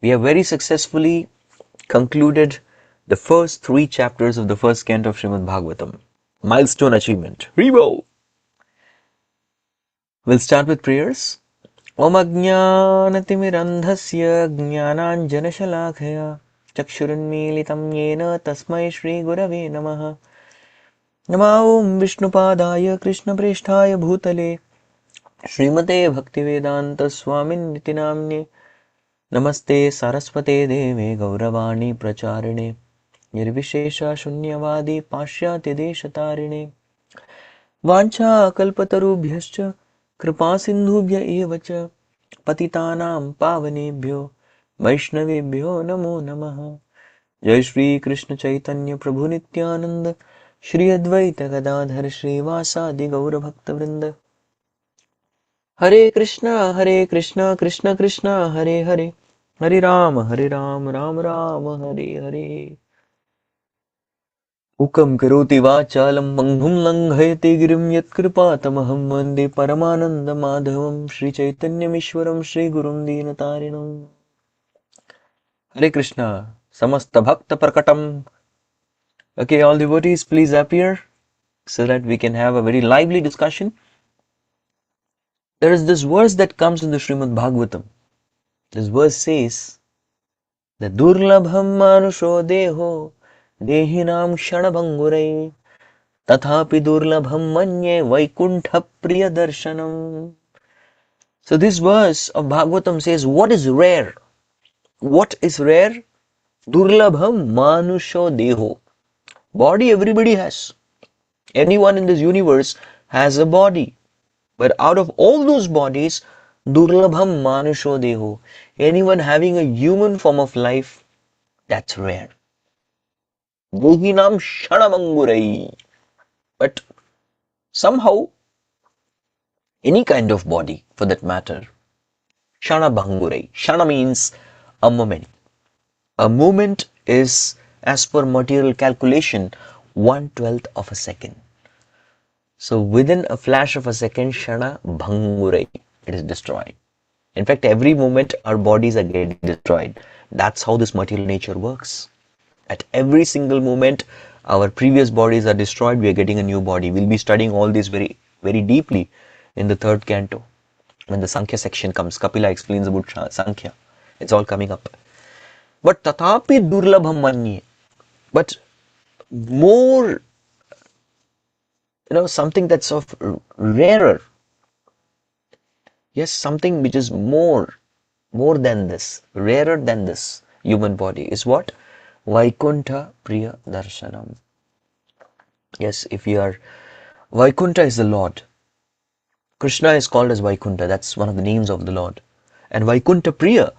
We have very successfully concluded the first 3 chapters of the first canto of Srimad Bhagavatam. Milestone achievement. Revo! We'll start with prayers. Om Ajnanatimirandhasya Jnananjanashalakaya Chakshurunmilitam Yena Tasmai Shri Gurave Namaha. Nama Om Vishnupadaya Krishna Presthaya Bhutale Srimate Bhaktivedanta Swami Nitinamne Namaste Saraswate Deve Gauravani Pracharine Nirvishesha Shunyavadi Pashyati Deshatarine Vancha Kalpatarubhyascha Kripa Sindhubhya Evacha Patitanam Pavanebhyo Vaishnavebhyo Namo Namaha. Jai Shri Krishna Chaitanya Prabhu Nityananda Shri Advaita Gadadhar Shri Vasadi Gaura Bhakta Vrinda. Hare Krishna Krishna Krishna Hare Hare Hare Ram Ram Ram Hare Hare. Ukam karoti vachalam manghum langhayate girim yat kripatamaham vande paramananda madhavam Shri Chaitanyam Ishwaram Shri Gurum Dinatarinam. Hare Krishna, samasta bhakta prakatam. Okay, all devotees, please appear so that we can have a very lively discussion. There is this verse that comes in the Srimad Bhagavatam. This verse says that Durlabham manusho deho dehinam kshanabhangurai tathapi durlabham manye vaikuntha priya darshanam. So this verse of Bhagavatam says, what is rare? What is rare? Durlabham manusho deho. Body everybody has. Anyone in this universe has a body. But out of all those bodies, Durlabham manusho deho. Anyone having a human form of life, that's rare. Dehinam shanamangurai. But somehow, any kind of body for that matter, shanabhangurai. Shana means a moment. A moment is, as per material calculation, 1/12 of a second. So within a flash of a second, shana bhangurai, it is destroyed. In fact, every moment our bodies are getting destroyed. That's how this material nature works. At every single moment, our previous bodies are destroyed, we are getting a new body. We'll be studying all this very, very deeply in the 3rd canto. When the Sankhya section comes, Kapila explains about Sankhya. It's all coming up. But tathapi durlabham manye. But more, something that's of rarer. Yes, something which is more than this, rarer than this human body is what? Vaikuntha Priya Darshanam. Yes, if you are, Vaikuntha is the Lord. Krishna is called as Vaikuntha, that's one of the names of the Lord. And Vaikuntha Priya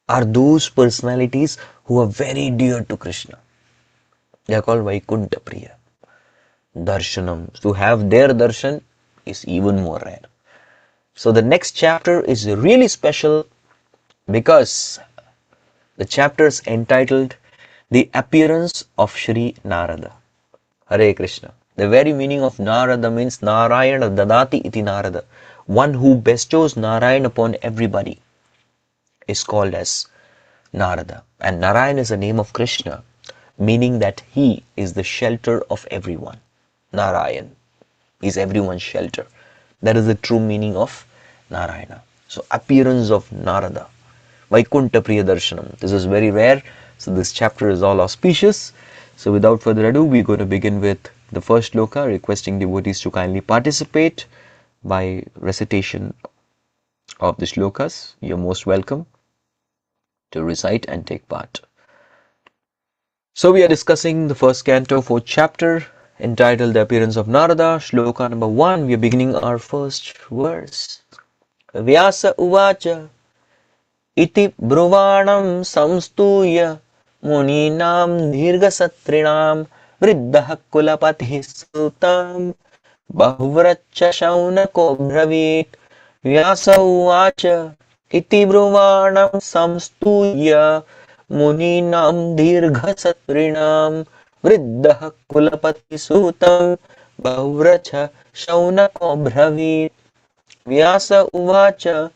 are those personalities who are very dear to Krishna. They are called Vaikuntha Priya. Darshanam. To have their darshan is even more rare. So the next chapter is really special because the chapter is entitled The Appearance of Shri Narada. Hare Krishna. The very meaning of Narada means Narayana Dadati iti Narada. One who bestows Narayana upon everybody is called as Narada. And Narayan is a name of Krishna, meaning that he is the shelter of everyone. Narayan is everyone's shelter. That is the true meaning of Narayana. So appearance of Narada. Vaikuntha Priya Darshanam. This is very rare. So this chapter is all auspicious. So without further ado, we're going to begin with the first shloka, requesting devotees to kindly participate by recitation of the shlokas. You're most welcome to recite and take part. So we are discussing the first canto, 4th chapter, entitled The Appearance of Narada. Shloka number 1. We are beginning our first verse. Vyasa uvacha iti bruvanam samstuya muninam dirghasatrinam vriddha kulapati sutam bahuvracha shaunako bravit. Vyasa uvacha iti bruvanam samstuya muninam dirghasatrinam vriddha kulapati sutam bahuvracha shaunako bravit. Vyasa uvacha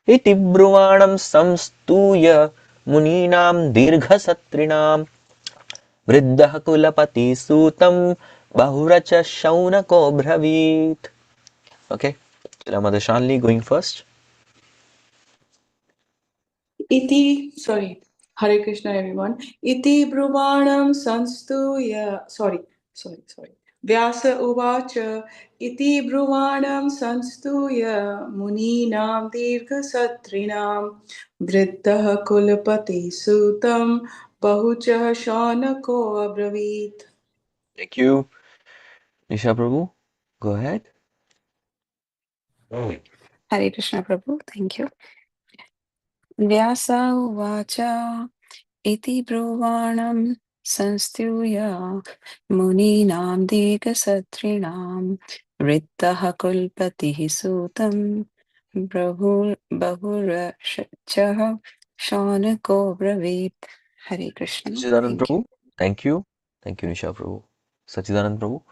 iti bruvanam samstuya Muninam dirghasatrinam Vriddha kulapati sutam bahuracha shaunako bravit. Okay, Mother Shanli going first. Iti, sorry, Hare Krishna everyone. Iti bruvanam sanstuya, sorry. Vyasa uvacha, iti bruvanam sanstuya, muninam dirgha satrinam, vriddha kulapati sutam, bahucha shanako abravit. Thank you. Nisha Prabhu, go ahead. Hare Krishna Prabhu, thank you. Vyasa uvacha iti bruvanam sanstyuya muninam dekasatrinam rittaha kulpatihi sutam bahurashachaha shanako bravit. Hare Krishna, Sachidanand thank you. Prabhu, thank you. Thank you, Nisha Prabhu. Sachidanand Prabhu.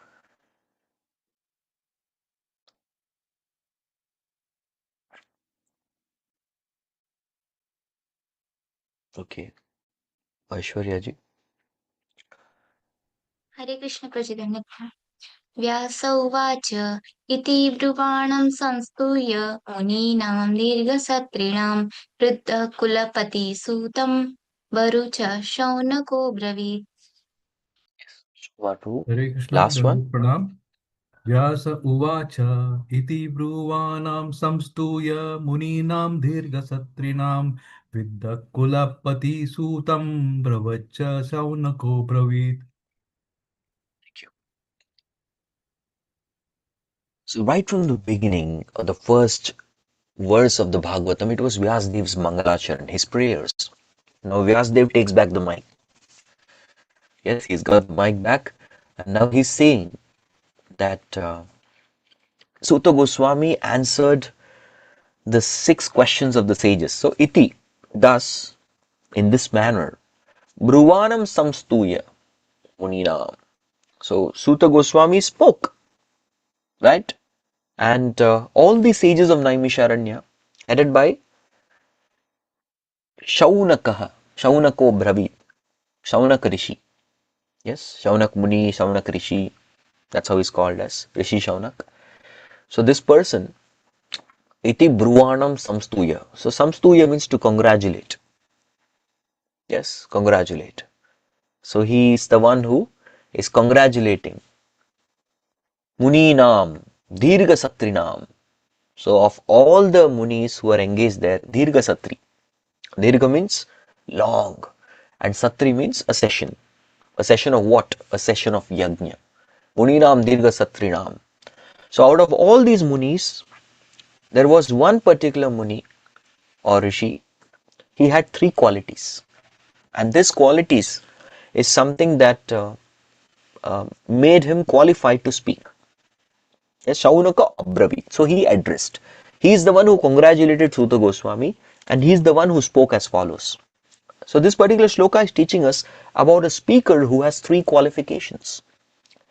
Okay. Aishwarya ji. Hare Krishna Prajidhanatha. Vyasa uvacha iti bruvanam sanstuya muninam dirghasatrinam vriddha kulapati sutam varucha shaunako bravit. Prabhu. Hare Krishna, Last one. Pranam. Vyasa uvacha iti bruvanam samstuya muninam dirghasatrinam vidya kulapati sutam bravacha saunako bravit. Thank you. So right from the beginning, or the first verse of the Bhagavatam, it was Vyasadev's Mangalacharan, his prayers. Now Vyasadev takes back the mic. Yes, he's got the mic back, and now he's saying that Sutta Goswami answered the 6 questions of the sages. So iti, thus, in this manner, Bruvanam samstuya muninam. So Sutta Goswami spoke, right? And all the sages of Naimisharanya, headed by Shaunakaha, Shaunako Bravit, Shaunak Rishi. Yes, Shaunak Muni, Shaunak Rishi, that's how he's called as Rishi Shaunak. So this person, iti Bruvanam samstuya. So samstuya means to congratulate. Yes, congratulate. So he is the one who is congratulating Muninam, Dirga Satrinam. So of all the Munis who are engaged there, Dirga Satri. Dirga means long, and Satri means a session. A session of what? A session of Yajna. Muninam Dirga Satrinam. So out of all these Munis, there was one particular Muni or Rishi. He had 3 qualities. And this qualities is something that made him qualified to speak. Yes, Shaunaka Abravit. So he addressed. He is the one who congratulated Sutta Goswami, and he is the one who spoke as follows. So this particular shloka is teaching us about a speaker who has 3 qualifications.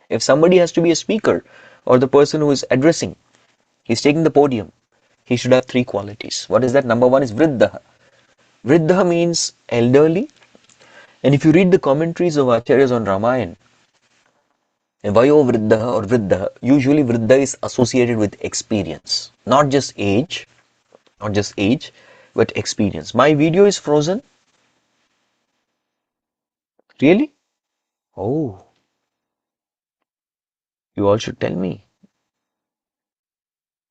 If somebody has to be a speaker, or the person who is addressing, he's taking the podium, he should have 3 qualities. What is that? Number 1 is Vriddha. Vriddha means elderly. And if you read the commentaries of Acharyas on Ramayana, Vayo Vriddha or Vriddha, usually Vriddha is associated with experience, not just age, but experience. My video is frozen? Really? Oh, you all should tell me.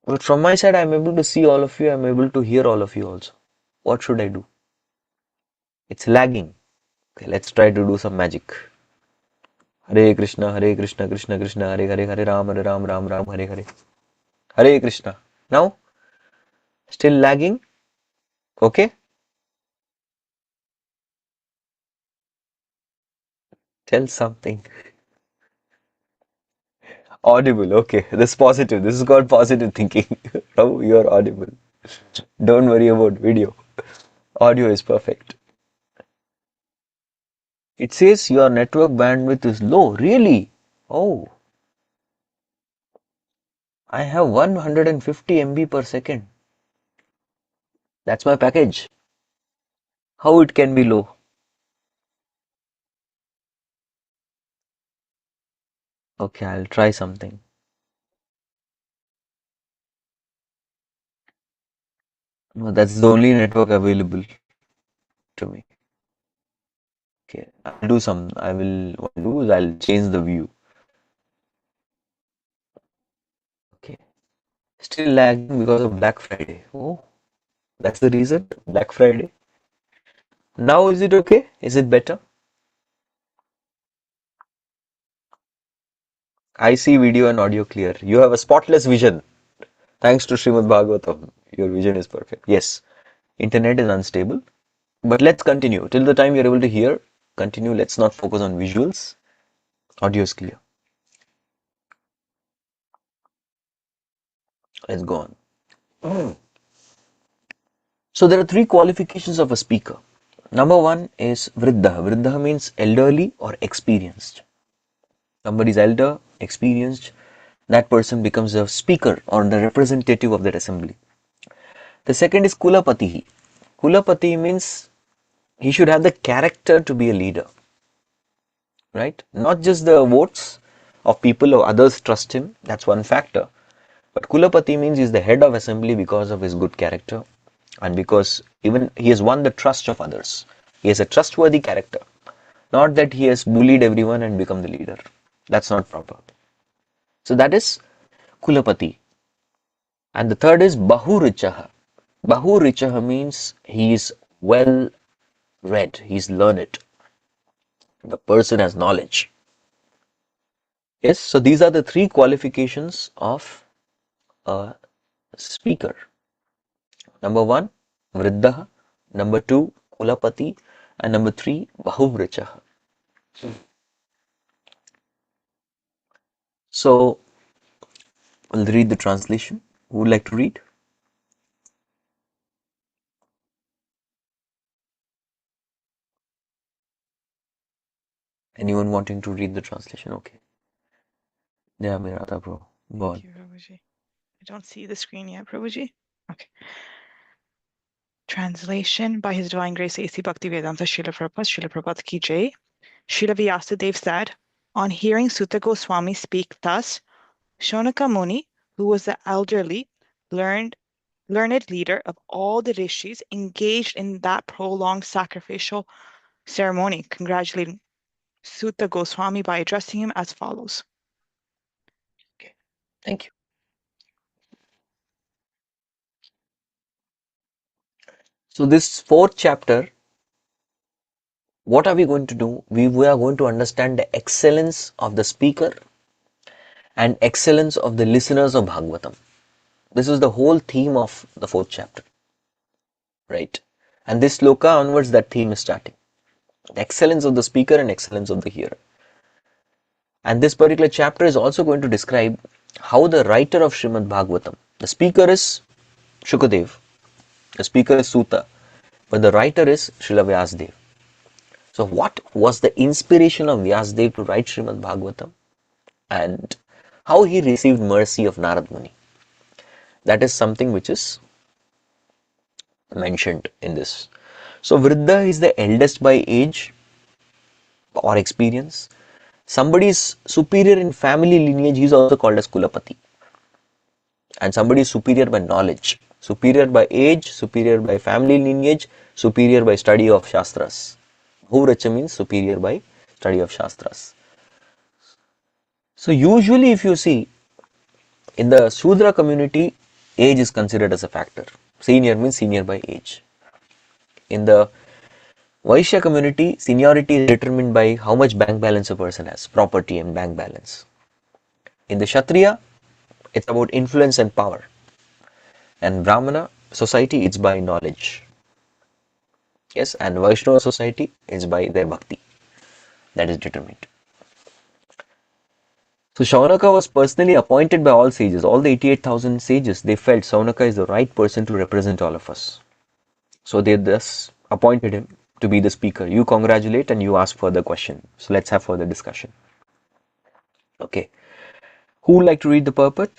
But from my side, I'm able to see all of you, I'm able to hear all of you also. What should I do? It's lagging. Okay, let's try to do some magic. Hare Krishna, Krishna Krishna, Hare Ram, Ram Ram, Hare Hare. Hare Krishna. Now, still lagging? Okay? Tell something. Audible, okay. This is positive. This is called positive thinking. Now you are audible. Don't worry about video. Audio is perfect. It says your network bandwidth is low. Really? Oh, I have 150 MB per second. That's my package. How it can be low? Okay, I'll try something. No, that's the only network available to me. Okay, I'll do some. What I'll do is I'll change the view. Okay, still lagging because of Black Friday. Oh, that's the reason. Black Friday. Now is it okay? Is it better? I see video and audio clear. You have a spotless vision. Thanks to Srimad Bhagavatam. Your vision is perfect. Yes, internet is unstable. But let's continue. Till the time you're able to hear, continue. Let's not focus on visuals. Audio is clear. Let's go on. So there are three qualifications of a speaker. Number one is vriddha. Vriddha means elderly or experienced. Somebody is elder, experienced. That person becomes a speaker or the representative of that assembly. The second is kulapatihi. Kulapati means he should have the character to be a leader. Right? Not just the votes of people or others trust him. That's one factor. But kulapati means he is the head of assembly because of his good character and because even he has won the trust of others. He has a trustworthy character. Not that he has bullied everyone and become the leader. That's not proper. So that is kulapati. And the third is bahurichaha. Bahurichaha means he is well read, he is learned. The person has knowledge. Yes, so these are the three qualifications of a speaker. Number one, vriddha. Number two, kulapati. And number three, bahuvrichaha. So, we'll read the translation. Who would like to read? Anyone wanting to read the translation? Okay. Yeah, Mirata, bro. Go on. Thank you, Prabhuji. I don't see the screen yet, Prabhuji. Okay. Translation by His Divine Grace A.C. Bhaktivedanta Srila Prabhupada, Srila Prabhupada Ki Jai. Srila Vyasadeva said, on hearing Sutta Goswami speak thus, Shonaka Muni, who was the elderly, learned leader of all the rishis, engaged in that prolonged sacrificial ceremony, congratulating Sutta Goswami by addressing him as follows. Okay. Thank you. So, this fourth chapter, what are we going to do? We are going to understand the excellence of the speaker and excellence of the listeners of Bhagavatam. This is the whole theme of the fourth chapter. Right? And this sloka onwards, that theme is starting. The excellence of the speaker and excellence of the hearer. And this particular chapter is also going to describe how the writer of Srimad Bhagavatam, the speaker is Shukadev, the speaker is Sutta, but the writer is Srila Vyasadeva. So what was the inspiration of Vyasadeva to write Srimad Bhagavatam and how he received mercy of Narad Muni? That is something which is mentioned in this. So Vriddha is the eldest by age or experience. Somebody is superior in family lineage, he is also called as Kulapati. And somebody is superior by knowledge, superior by age, superior by family lineage, superior by study of Shastras. Bhuvracha means superior by study of Shastras. So usually if you see, in the Shudra community, age is considered as a factor. Senior means senior by age. In the Vaishya community, seniority is determined by how much bank balance a person has, property and bank balance. In the Kshatriya, it's about influence and power. And Brahmana society, it's by knowledge. Yes, and Vaishnava society is by their bhakti. That is determined. So Shaunaka was personally appointed by all sages, all the 88,000 sages. They felt Shaunaka is the right person to represent all of us. So they thus appointed him to be the speaker. You congratulate and you ask further question. So let's have further discussion. Okay. Who would like to read the purport?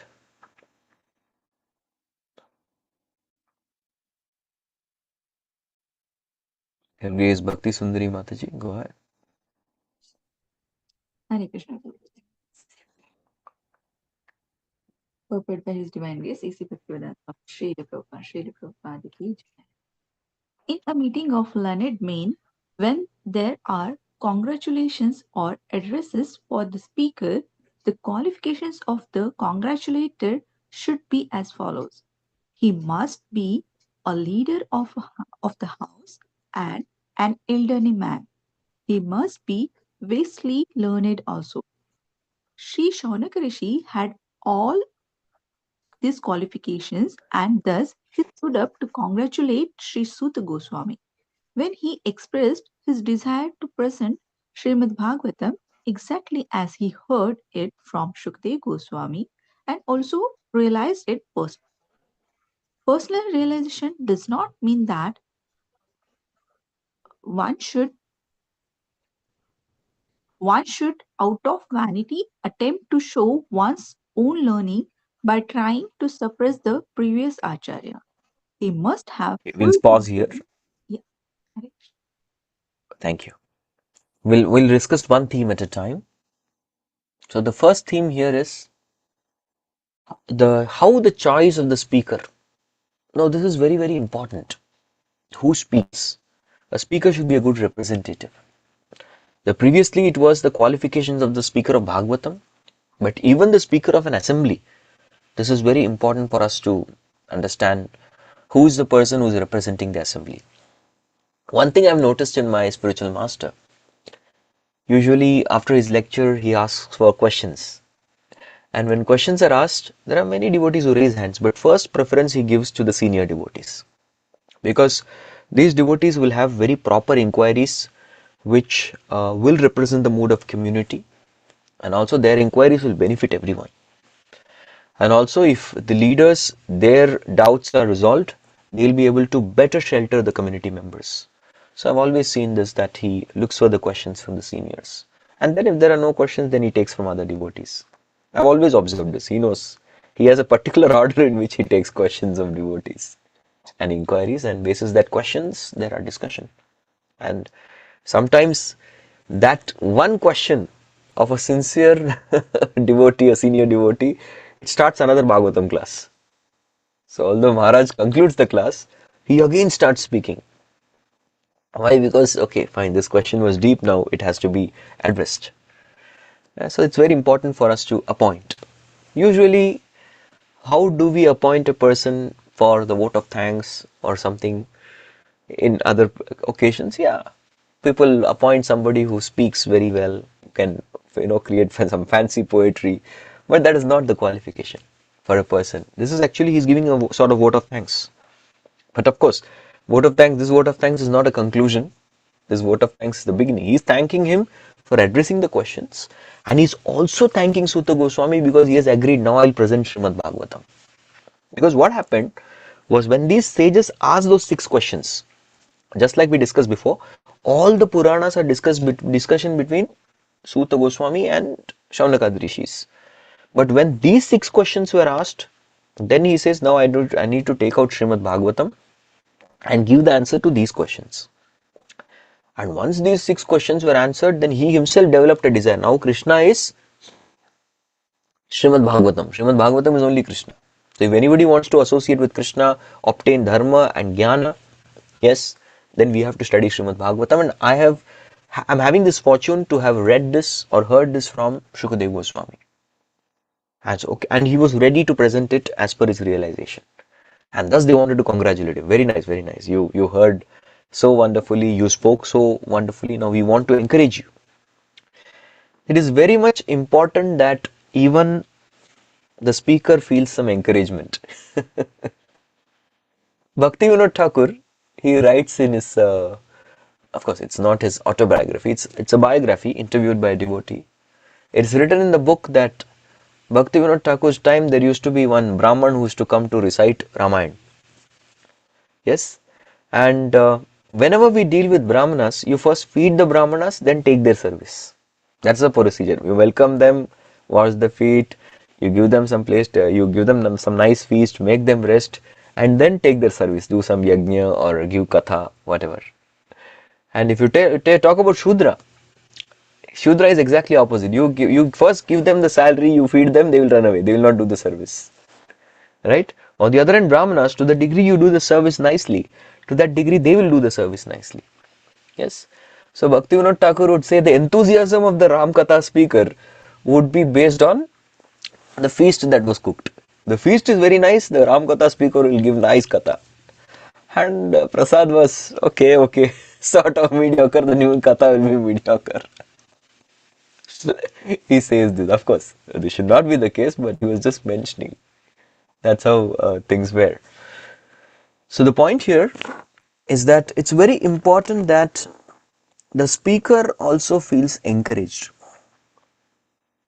Grace Bhakti Sundari Mataji, go ahead. Hare Krishna. Purport by His Divine Grace A.C. Bhaktivedanta Swami Srila Prabhupada ki jai. In a meeting of learned men, when there are congratulations or addresses for the speaker, the qualifications of the congratulator should be as follows. He must be a leader of the house and an elderly man. He must be vastly learned also. Sri Shaunaka Rishi had all these qualifications, and thus he stood up to congratulate Sri Suta Goswami. When he expressed his desire to present Srimad Bhagavatam exactly as he heard it from Shukdev Goswami and also realized it personally. Personal realization does not mean that one should out of vanity attempt to show one's own learning by trying to suppress the previous acharya. He must have full We'll pause here. confidence. Yeah, Hare Krishna. Thank you. We'll discuss one theme at a time. So the first theme here is how the choice of the speaker. Now this is very, very important. Who speaks? A speaker should be a good representative. Previously it was the qualifications of the speaker of Bhagavatam, but even the speaker of an assembly. This is very important for us to understand who is the person who is representing the assembly. One thing I've noticed in my spiritual master, usually after his lecture he asks for questions. And when questions are asked, there are many devotees who raise hands, but first preference he gives to the senior devotees. Because these devotees will have very proper inquiries which will represent the mood of community, and also their inquiries will benefit everyone. And also if the leaders, their doubts are resolved, they'll be able to better shelter the community members. So I've always seen this, that he looks for the questions from the seniors. And then if there are no questions, then he takes from other devotees. I've always observed this. He knows. He has a particular order in which he takes questions of devotees and inquiries, and basis that questions, there are discussion. And sometimes that one question of a sincere devotee, a senior devotee, it starts another Bhagavatam class. So although Maharaj concludes the class, he again starts speaking. Why? Because, okay, fine, this question was deep, now it has to be addressed. So it's very important for us to appoint. Usually, how do we appoint a person for the vote of thanks or something in other occasions? Yeah, people appoint somebody who speaks very well, can create some fancy poetry, but that is not the qualification for a person. This is actually, he's giving a sort of vote of thanks. But of course, this vote of thanks is not a conclusion. This vote of thanks is the beginning. He's thanking him for addressing the questions, and he's also thanking Suta Goswami because he has agreed, now I'll present Srimad Bhagavatam. Because what happened was, when these sages asked those 6 questions, just like we discussed before, all the Puranas are discussion between Suta Goswami and Shaunaka Rishis. But when these 6 questions were asked, then he says, now I need to take out Srimad Bhagavatam and give the answer to these questions. And once these 6 questions were answered, then he himself developed a desire. Now Krishna is Srimad Bhagavatam. Srimad Bhagavatam is only Krishna. So if anybody wants to associate with Krishna, obtain dharma and jnana, yes, then we have to study Srimad Bhagavatam. And I'm having this fortune to have read this or heard this from Shukadeva Goswami. And he was ready to present it as per his realization. And thus they wanted to congratulate him. Very nice, very nice. You heard so wonderfully, you spoke so wonderfully. Now we want to encourage you. It is very much important that even the speaker feels some encouragement. Bhaktivedanta Thakur, he writes in his, of course it's not his autobiography, it's a biography interviewed by a devotee. It's written in the book that Bhaktivedanta Thakur's time there used to be one Brahman who used to come to recite Ramayana. Yes, and whenever we deal with Brahmanas, you first feed the Brahmanas, then take their service. That's the procedure. You welcome them, wash the feet, you give them some place, you give them some nice feast, make them rest, and then take their service, do some yajna or give katha, whatever. And if you talk about Shudra, Shudra is exactly opposite. You first give them the salary, you feed them, they will run away. They will not do the service. Right? On the other hand, Brahmanas, to the degree you do the service nicely, to that degree they will do the service nicely. Yes. So Bhaktivinoda Thakur would say the enthusiasm of the Ram Katha speaker would be based on the feast that was cooked. The feast is very nice, the Ram Katha speaker will give nice Katha. And Prasad was okay, sort of mediocre, the new Katha will be mediocre. He says this. Of course, this should not be the case, but he was just mentioning. That's how things were. So the point here is that it's very important that the speaker also feels encouraged.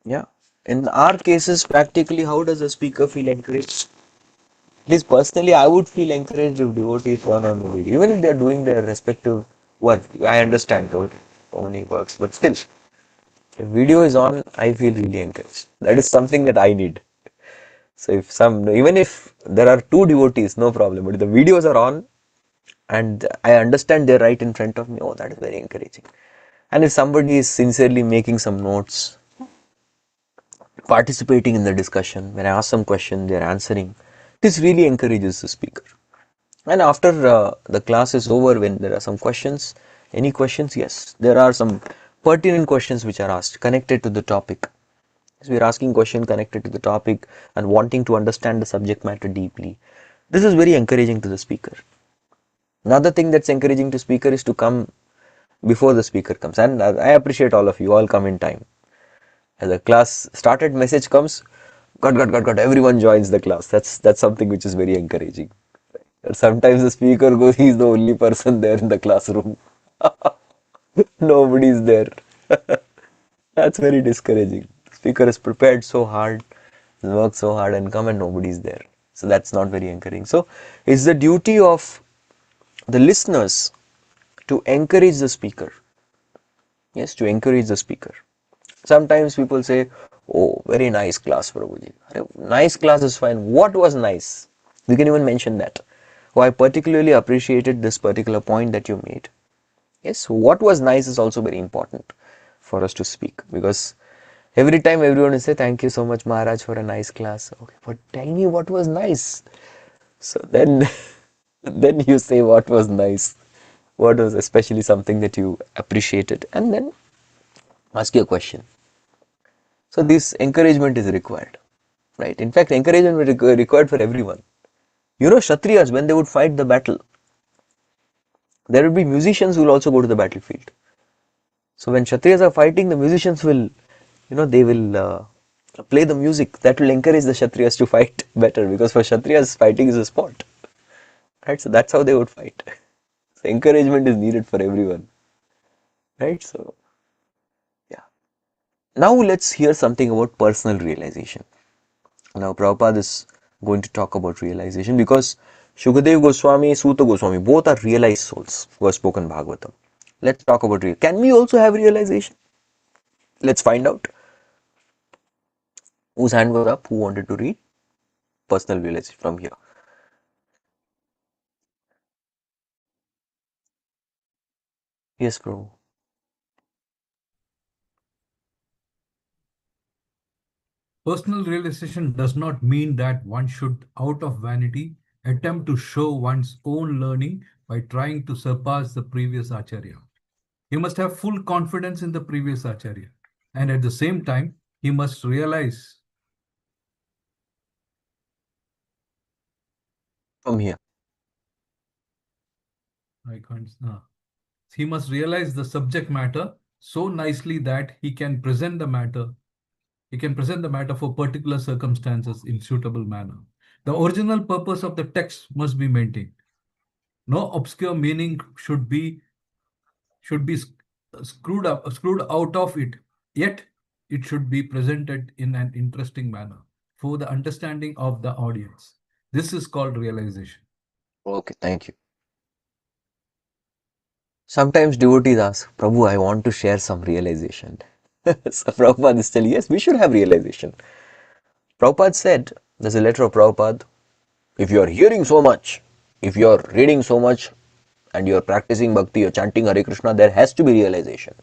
Yeah. In our cases, practically, how does the speaker feel encouraged? At least personally, I would feel encouraged if devotees turn on the video, even if they are doing their respective work. I understand how many works, but still, if video is on, I feel really encouraged. That is something that I need. So even if there are two devotees, no problem. But if the videos are on and I understand they're right in front of me, oh, that is very encouraging. And if somebody is sincerely making some notes, participating in the discussion, when I ask some question, they're answering, this really encourages the speaker. And after the class is over, when there are some questions, any questions? Yes, there are some pertinent questions which are asked connected to the topic. So we are asking question connected to the topic and wanting to understand the subject matter deeply. This is very encouraging to the speaker. Another thing that's encouraging to speaker is to come before the speaker comes. And I appreciate all of you, all come in time. As the class started, message comes, God, everyone joins the class. That's something which is very encouraging. Sometimes the speaker goes, he's the only person there in the classroom. Nobody is there. That's very discouraging. Speaker is prepared so hard, worked so hard and come and nobody is there. So that's not very encouraging. So it's the duty of the listeners to encourage the speaker. Yes, to encourage the speaker. Sometimes people say, oh, very nice class, Prabhuji. Nice class is fine. What was nice? You can even mention that. Oh, I particularly appreciated this particular point that you made. Yes, what was nice is also very important for us to speak, because every time everyone will say, thank you so much, Maharaj, for a nice class. Okay, but tell me what was nice. So then, then you say what was nice. What was especially something that you appreciated, and then ask your question. So this encouragement is required, right? In fact, encouragement is required for everyone. You know, Kshatriyas, when they would fight the battle, there will be musicians who will also go to the battlefield. So when Kshatriyas are fighting, the musicians will, they will play the music that will encourage the Kshatriyas to fight better, because for Kshatriyas, fighting is a sport. Right? So that's how they would fight. So encouragement is needed for everyone. Right? So, yeah. Now let's hear something about personal realization. Now Prabhupada is going to talk about realization, because Shukadev Goswami, Suta Goswami, both are realized souls who have spoken Bhagavatam. Let's talk about can we also have realization? Let's find out. Whose hand was up? Who wanted to read? Personal realization from here. Yes, Prabhu. Personal realization does not mean that one should, out of vanity, attempt to show one's own learning by trying to surpass the previous Acharya. He must have full confidence in the previous Acharya. And at the same time, he must realize. From here. He must realize the subject matter so nicely that he can present the matter. He can present the matter for particular circumstances in suitable manner. The original purpose of the text must be maintained. No obscure meaning should be screwed out of it. Yet it should be presented in an interesting manner for the understanding of the audience. This is called realization. Okay, thank you. Sometimes devotees ask, Prabhu, I want to share some realization. So Prabhupada is telling, yes, we should have realization. Prabhupada said, there's a letter of Prabhupada, if you are hearing so much, if you are reading so much, and you are practicing bhakti, you are chanting Hare Krishna, there has to be realization.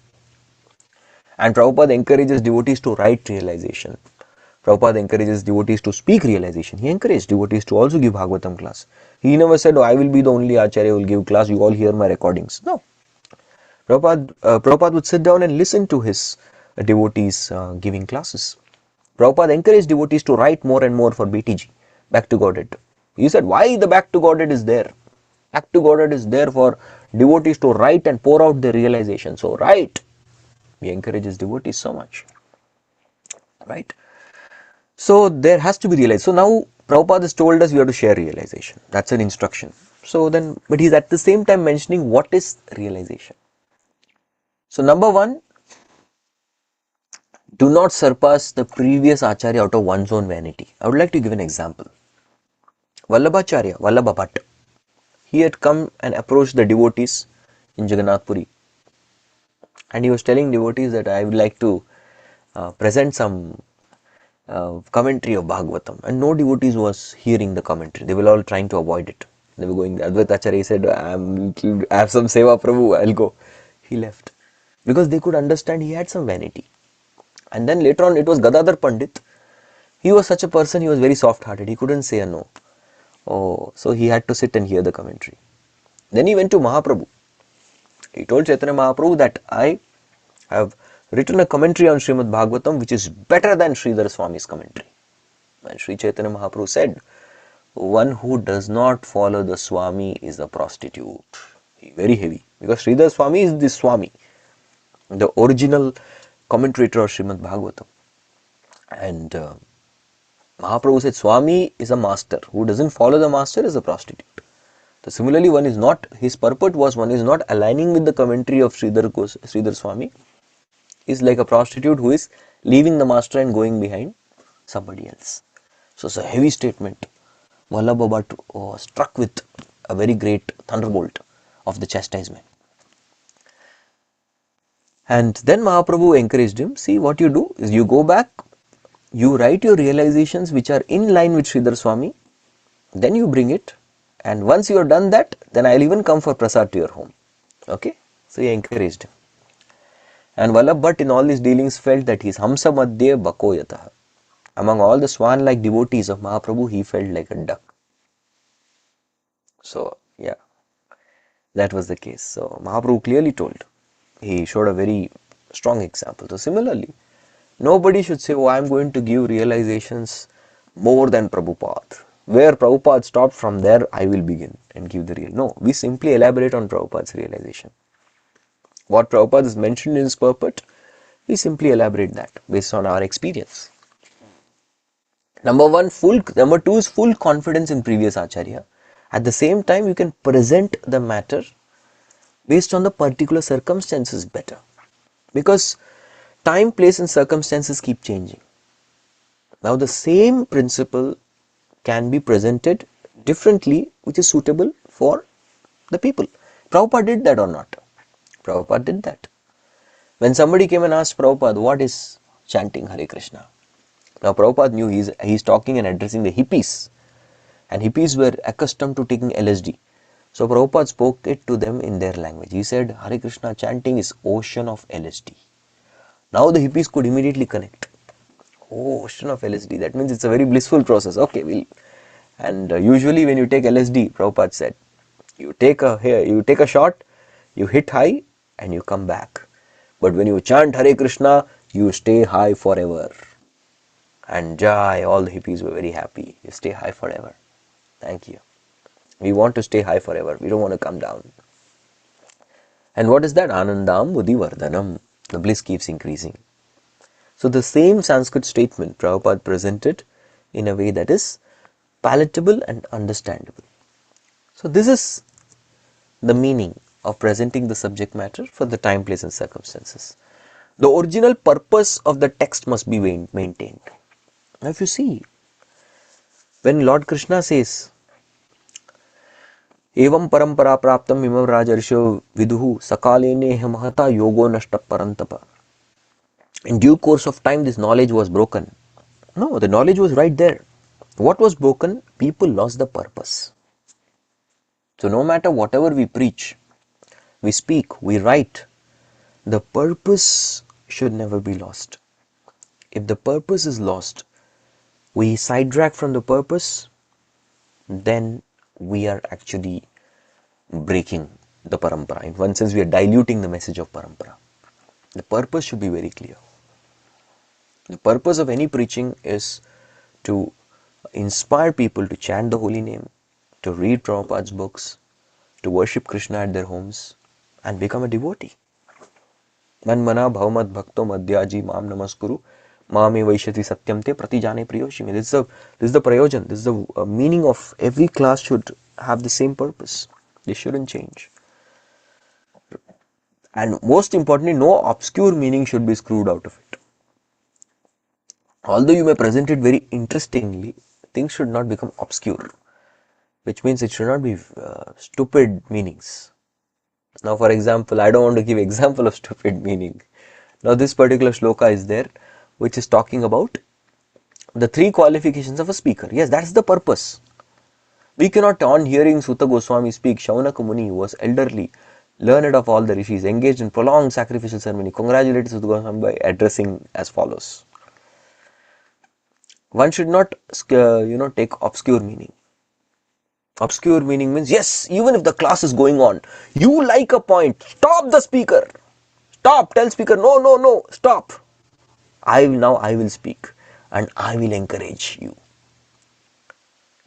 And Prabhupada encourages devotees to write realization. Prabhupada encourages devotees to speak realization. He encouraged devotees to also give Bhagavatam class. He never said, oh, I will be the only Acharya who will give class, you all hear my recordings. No. Prabhupada would sit down and listen to his devotees giving classes. Prabhupada encouraged devotees to write more and more for BTG, Back to Godhead. He said, why the Back to Godhead is there? Back to Godhead is there for devotees to write and pour out their realization. So write. He encourages devotees so much. Right? So there has to be realization. So now Prabhupada has told us we have to share realization. That's an instruction. So then, but he's at the same time mentioning what is realization. So number one, do not surpass the previous Acharya out of one's own vanity. I would like to give an example. Vallabhacharya, Vallabha Bhatt, he had come and approached the devotees in Jagannath Puri, and he was telling devotees that I would like to present some commentary of Bhagavatam, and no devotees was hearing the commentary. They were all trying to avoid it. They were going. Advaita Acharya said, I have some seva, Prabhu, I'll go. He left because they could understand he had some vanity. And then later on, it was Gadadhar Pandit. He was such a person, he was very soft-hearted. He couldn't say a no. Oh, so he had to sit and hear the commentary. Then he went to Mahaprabhu. He told Chaitanya Mahaprabhu that I have written a commentary on Srimad Bhagavatam which is better than Sridhar Swami's commentary. And Sri Chaitanya Mahaprabhu said, one who does not follow the Swami is a prostitute. Very heavy. Because Sridhar Swami is the Swami, the original commentator of Srimad Bhagavatam. And Mahaprabhu said, Swami is a master. Who doesn't follow the master is a prostitute. So similarly, one is not, his purport was one is not aligning with the commentary of Sridhar Swami, is like a prostitute who is leaving the master and going behind somebody else. So it's a heavy statement. Vallabha Bhatt was struck with a very great thunderbolt of the chastisement. And then Mahaprabhu encouraged him, see what you do is you go back, you write your realizations which are in line with Sridhar Swami, then you bring it, and once you have done that, then I will even come for prasad to your home. Okay? So he encouraged him. And Vallabh Bhatt in all these dealings felt that he is Hamsa Madhye Bakoyataha. Among all the swan-like devotees of Mahaprabhu, he felt like a duck. So, yeah, that was the case. So, Mahaprabhu clearly told. He showed a very strong example. So, similarly, nobody should say, oh, I am going to give realizations more than Prabhupada. Where Prabhupada stopped, from there I will begin and give the real. No, we simply elaborate on Prabhupada's realization. What Prabhupada is mentioned in his purport, we simply elaborate that based on our experience. Number two is full confidence in previous Acharya. At the same time, you can present the matter based on the particular circumstances better. Because time, place and circumstances keep changing. Now the same principle can be presented differently which is suitable for the people. Prabhupada did that or not? Prabhupada did that. When somebody came and asked Prabhupada, what is chanting Hare Krishna? Now Prabhupada knew he's talking and addressing the hippies, and hippies were accustomed to taking LSD. So Prabhupada spoke it to them in their language. He said, Hare Krishna chanting is ocean of LSD. Now the hippies could immediately connect. Oh, ocean of LSD, that means it's a very blissful process. Okay, and usually when you take LSD, Prabhupada said, you take a shot, you hit high and you come back. But when you chant Hare Krishna, you stay high forever. And Jai, all the hippies were very happy. You stay high forever. Thank you. We want to stay high forever. We don't want to come down. And what is that? Anandam Buddhi Vardhanam. The bliss keeps increasing. So the same Sanskrit statement Prabhupada presented in a way that is palatable and understandable. So this is the meaning of presenting the subject matter for the time, place and circumstances. The original purpose of the text must be maintained. Now if you see, when Lord Krishna says, Evam parampara praptam imam rajarsho viduhu sakalene mahata yogo nashta parantapa. In due course of time, this knowledge was broken. No, the knowledge was right there. What was broken? People lost the purpose. So no matter whatever we preach, we speak, we write, the purpose should never be lost. If the purpose is lost, we sidetrack from the purpose, then we are actually breaking the parampara. In one sense, we are diluting the message of parampara. The purpose should be very clear. The purpose of any preaching is to inspire people to chant the holy name, to read Prabhupada's books, to worship Krishna at their homes, and become a devotee. Man mana bhavamad bhakto madhyaji mam namaskuru mame vaishati satyam te pratijane priyoshimi. This is the prayojan. This is the meaning of every class should have the same purpose. They shouldn't change. And most importantly, no obscure meaning should be screwed out of it. Although you may present it very interestingly, things should not become obscure, which means it should not be stupid meanings. Now, for example, I don't want to give example of stupid meaning. Now, this particular shloka is there, which is talking about the 3 qualifications of a speaker. Yes, that's the purpose. We cannot, on hearing Sutta Goswami speak, Shaunaka Muni was elderly, learned of all the rishis, engaged in prolonged sacrificial ceremony, congratulated Sutta Goswami by addressing as follows. One should not, take obscure meaning. Obscure meaning means, yes, even if the class is going on, you like a point, stop the speaker. Stop, tell speaker, no, stop. I will speak and I will encourage you.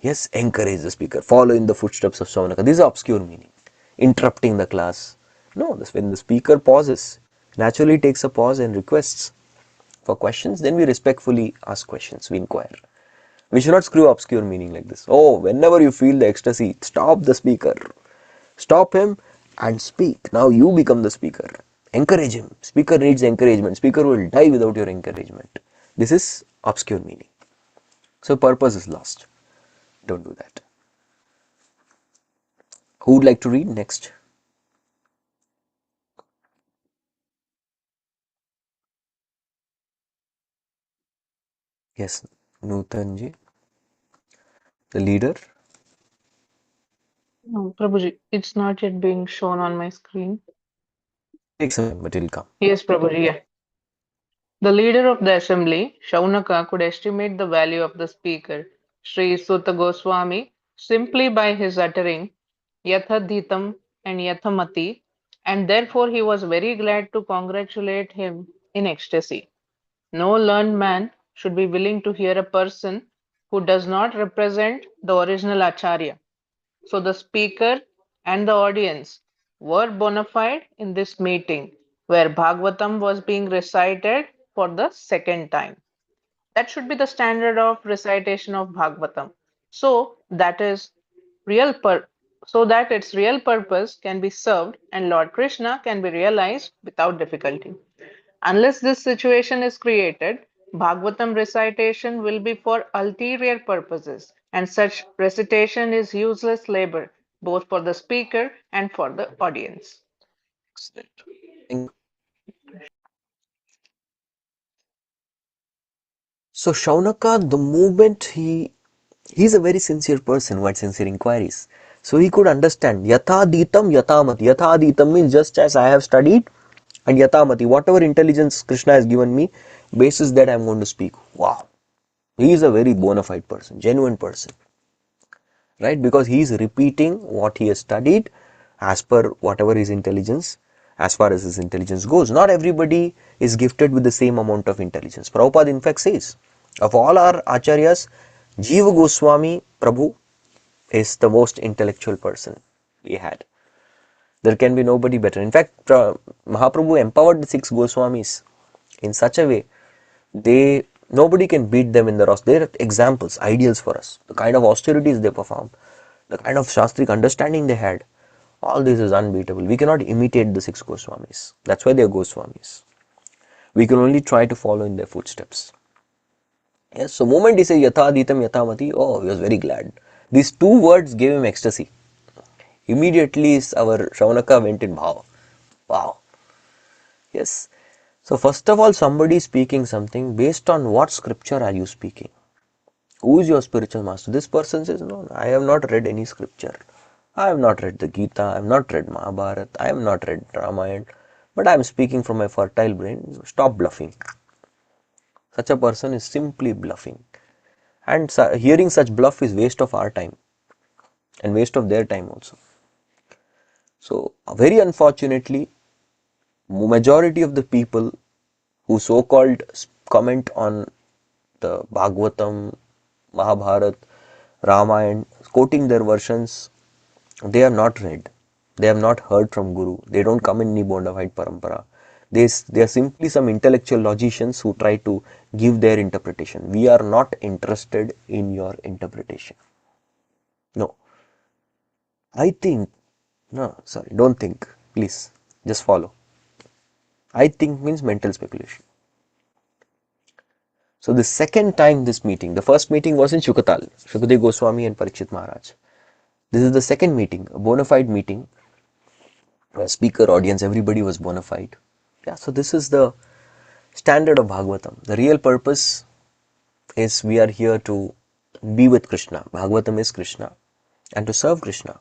Yes, encourage the speaker, follow in the footsteps of Shaunaka. This is obscure meaning. Interrupting the class. No, this when the speaker pauses, naturally takes a pause and requests for questions, then we respectfully ask questions, we inquire. We should not screw obscure meaning like this. Oh, whenever you feel the ecstasy, stop the speaker. Stop him and speak. Now you become the speaker. Encourage him. Speaker needs encouragement. Speaker will die without your encouragement. This is obscure meaning. So purpose is lost. Don't do that. Who would like to read next? Yes, Nutanji, the leader. No, Prabhuji, it's not yet being shown on my screen. Take some time, but it will come. Yes, Prabhuji, yeah. The leader of the assembly, Shaunaka, could estimate the value of the speaker, Sri Sutta Goswami, simply by his uttering Yathadhitam and Yathamati, and therefore he was very glad to congratulate him in ecstasy. No learned man should be willing to hear a person who does not represent the original Acharya. So the speaker and the audience were bona fide in this meeting where Bhagavatam was being recited for the second time. That should be the standard of recitation of Bhagavatam. So that is real so that its real purpose can be served and Lord Krishna can be realized without difficulty. Unless this situation is created, Bhagavatam recitation will be for ulterior purposes, and such recitation is useless labor, both for the speaker and for the audience. Excellent. Thank you. So Shaunaka, the moment he's a very sincere person who had sincere inquiries. So he could understand Yathaditam Yatamati. Yathaditam means just as I have studied, and Yatamati, whatever intelligence Krishna has given me, basis that I am going to speak. Wow. He is a very bona fide person, genuine person. Right? Because he is repeating what he has studied as per whatever his intelligence, as far as his intelligence goes. Not everybody is gifted with the same amount of intelligence. Prabhupada in fact says, of all our acharyas, Jiva Goswami Prabhu is the most intellectual person we had. There can be nobody better. In fact, Mahaprabhu empowered the 6 Goswamis in such a way, nobody can beat them in the rasa. They are examples, ideals for us. The kind of austerities they performed, the kind of shastric understanding they had, all this is unbeatable. We cannot imitate the 6 Goswamis. That's why they are Goswamis. We can only try to follow in their footsteps. Yes, so moment he said Yathaditam Yathamati, oh, he was very glad. These 2 words gave him ecstasy. Immediately our Shaunaka went in bhava. Wow. Yes. So first of all, somebody is speaking something, based on what scripture are you speaking? Who is your spiritual master? This person says, no, I have not read any scripture. I have not read the Gita, I have not read Mahabharata, I have not read Ramayana, but I am speaking from my fertile brain. Stop bluffing. Such a person is simply bluffing. And hearing such bluff is waste of our time and waste of their time also. So, very unfortunately, majority of the people who so-called comment on the Bhagavatam, Mahabharata, Ramayana, quoting their versions, they have not read. They have not heard from Guru. They don't come in any bona fide parampara. They are simply some intellectual logicians who try to give their interpretation. We are not interested in your interpretation. No. I think, no, sorry, don't think. Please, just follow. I think means mental speculation. So the second time this meeting, the first meeting was in Shukatal, Shukadeva Goswami and Parikshit Maharaj. This is the second meeting, a bona fide meeting, where speaker, audience, everybody was bona fide. Yeah, so this is the standard of Bhagavatam. The real purpose is we are here to be with Krishna. Bhagavatam is Krishna and to serve Krishna.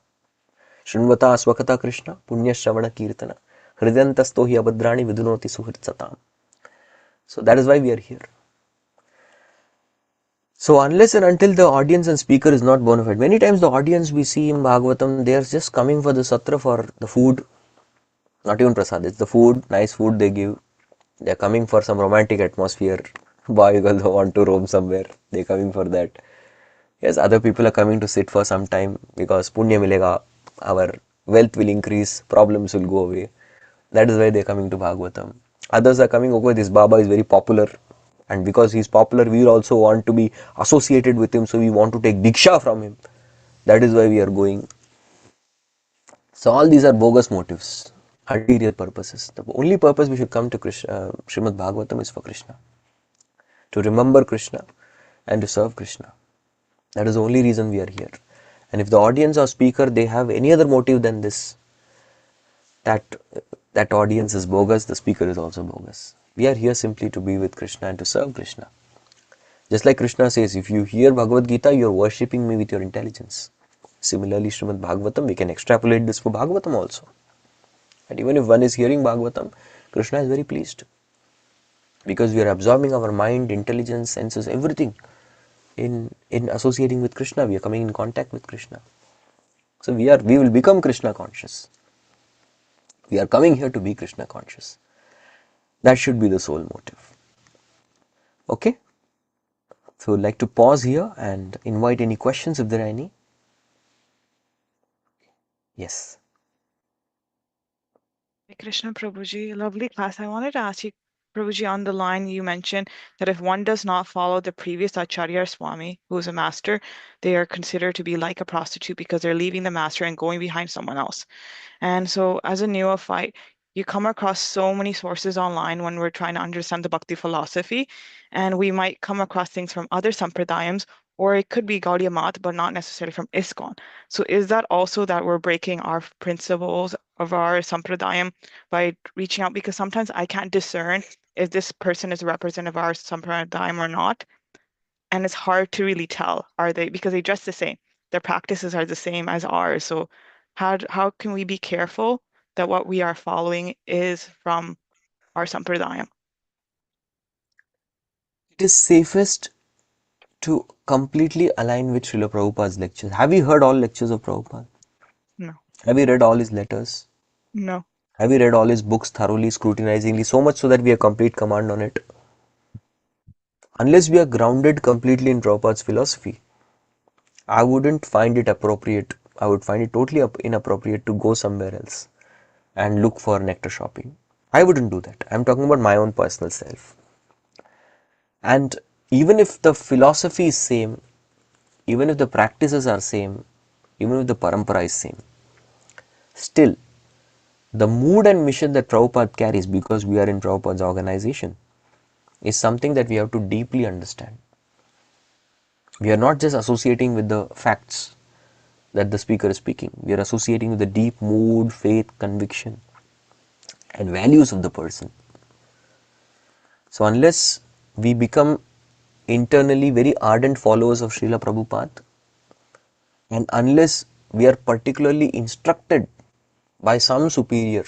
Shrinvata Swakata Krishna, Punya Shravana Kirtana, Hridantasto hi abhadrani vidunoti suhrit satam. So that is why we are here. So unless and until the audience and speaker is not bona fide, many times the audience we see in Bhagavatam, they are just coming for the satra for the food, not even prasad, it's the food, nice food they give. They are coming for some romantic atmosphere. Boy girl want to roam somewhere, they are coming for that. Yes, other people are coming to sit for some time because punya milega, our wealth will increase, problems will go away. That is why they are coming to Bhagavatam. Others are coming, okay, this Baba is very popular, and because he is popular, we also want to be associated with him, so we want to take Diksha from him. That is why we are going. So all these are bogus motives, ulterior purposes. The only purpose we should come to Srimad Bhagavatam is for Krishna. To remember Krishna and to serve Krishna. That is the only reason we are here. And if the audience or speaker, they have any other motive than this, that audience is bogus, the speaker is also bogus. We are here simply to be with Krishna and to serve Krishna. Just like Krishna says, if you hear Bhagavad Gita, you are worshipping me with your intelligence. Similarly, Srimad Bhagavatam, we can extrapolate this for Bhagavatam also. And even if one is hearing Bhagavatam, Krishna is very pleased. Because we are absorbing our mind, intelligence, senses, everything in associating with Krishna. We are coming in contact with Krishna. So we will become Krishna conscious. We are coming here to be Krishna conscious. That should be the sole motive. Okay? So I'd like to pause here and invite any questions if there are any. Yes. Hare Krishna Prabhuji, lovely class. I wanted to ask you, Prabhuji, on the line you mentioned that if one does not follow the previous Acharya Swami, who is a master, they are considered to be like a prostitute because they're leaving the master and going behind someone else. And so as a neophyte, you come across so many sources online when we're trying to understand the Bhakti philosophy, and we might come across things from other sampradayams, or it could be Gaudiya Math, but not necessarily from ISKCON. So is that also that we're breaking our principles of our sampradayam by reaching out? Because sometimes I can't discern if this person is a representative of our sampradayam or not. And it's hard to really tell, are they, because they dress the same. Their practices are the same as ours. So how can we be careful that what we are following is from our sampradayam? It is safest to completely align with Srila Prabhupada's lectures. Have you heard all lectures of Prabhupada? No, Have you read all his letters? no. Have you read all his books thoroughly, scrutinizingly, so much so that we have complete command on it? Unless we are grounded completely in Prabhupada's philosophy, I wouldn't find it appropriate. I would find it totally inappropriate to go somewhere else and look for nectar shopping. I wouldn't do that. I'm talking about my own personal self. And even if the philosophy is same, even if the practices are same, even if the parampara is same, still the mood and mission that Prabhupada carries, because we are in Prabhupada's organization, is something that we have to deeply understand. We are not just associating with the facts that the speaker is speaking. We are associating with the deep mood, faith, conviction, and values of the person. So unless we become internally very ardent followers of Srila Prabhupada, and unless we are particularly instructed by some superior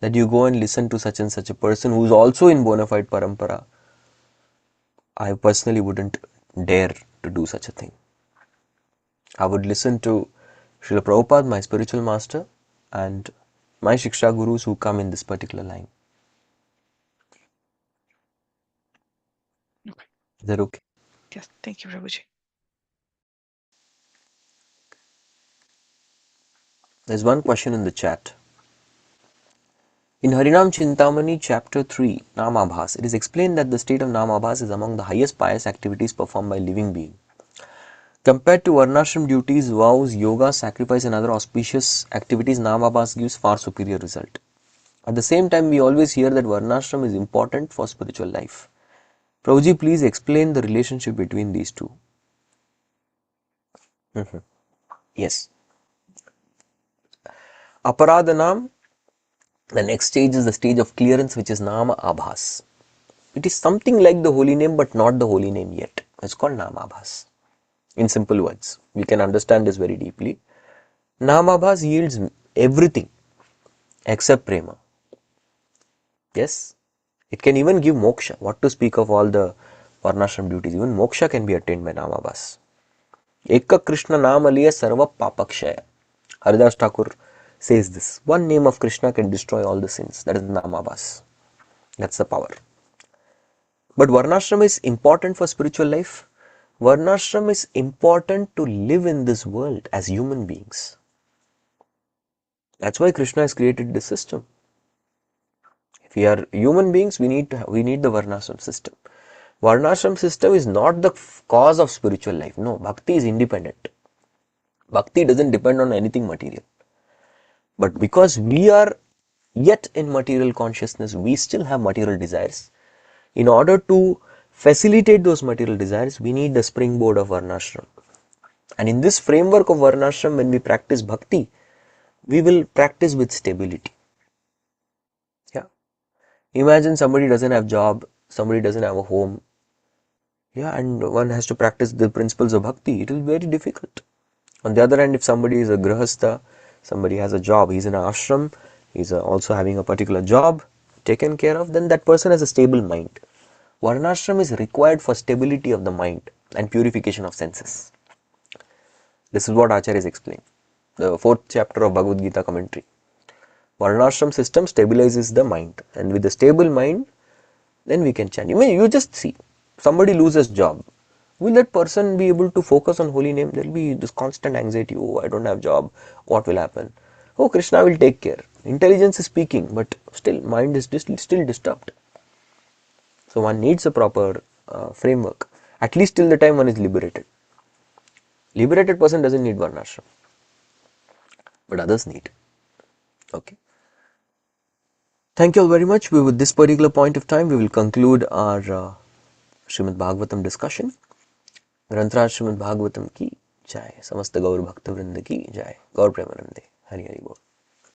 that you go and listen to such and such a person who is also in bona fide parampara, I personally wouldn't dare to do such a thing. I would listen to Srila Prabhupada, my spiritual master, and my Shiksha Gurus who come in this particular line. Is that okay? Yes, thank you, Prabhuji. There's one question in the chat. In Harinam Chintamani, chapter 3, Namabhas, it is explained that the state of Namabhas is among the highest pious activities performed by living beings. Compared to Varnashram duties, vows, yoga, sacrifice and other auspicious activities, Namabhas gives far superior result. At the same time, we always hear that Varnashram is important for spiritual life. Prabhuji, please explain the relationship between these two. Yes. Aparadhanam, the next stage is the stage of clearance, which is Nama Abhas. It is something like the holy name, but not the holy name yet. It's called Nama Abhas. In simple words, we can understand this very deeply. Nama Abhas yields everything except prema. Yes, it can even give moksha. What to speak of all the varnashram duties? Even moksha can be attained by Nama Abhas. Ekka Krishna Namaliya Sarva Papakshaya. Haridas Thakur says this. One name of Krishna can destroy all the sins. That is Namabhas. That's the power. But Varnashram is important for spiritual life. Varnashram is important to live in this world as human beings. That's why Krishna has created this system. If we are human beings, we need the Varnashram system. Varnashram system is not the cause of spiritual life. No, bhakti is independent. Bhakti doesn't depend on anything material. But because we are yet in material consciousness, we still have material desires. In order to facilitate those material desires, we need the springboard of Varnashram. And in this framework of Varnashram, when we practice bhakti, we will practice with stability. Yeah. Imagine somebody doesn't have job, somebody doesn't have a home. Yeah, and one has to practice the principles of bhakti. It will be very difficult. On the other hand, if somebody is a grihastha, somebody has a job, he's in an ashram, he's also having a particular job taken care of, then that person has a stable mind. Varnashram is required for stability of the mind and purification of senses. This is what Acharya is explaining. The 4th chapter of Bhagavad Gita commentary. Varnashram system stabilizes the mind, and with a stable mind, then we can chant. You just see, somebody loses job. Will that person be able to focus on holy name? There will be this constant anxiety. Oh, I don't have job. What will happen? Oh, Krishna will take care. Intelligence is speaking, but still mind is still disturbed. So one needs a proper framework, at least till the time one is liberated. Liberated person doesn't need Varnashram, but others need. Okay. Thank you all very much. With this particular point of time, we will conclude our Srimad Bhagavatam discussion. ग्रंथराज Shrimad Bhagavatam की जय, समस्त गौर भक्त वृंद की जय, गौर प्रेमानंदे, हरि हरि बोल।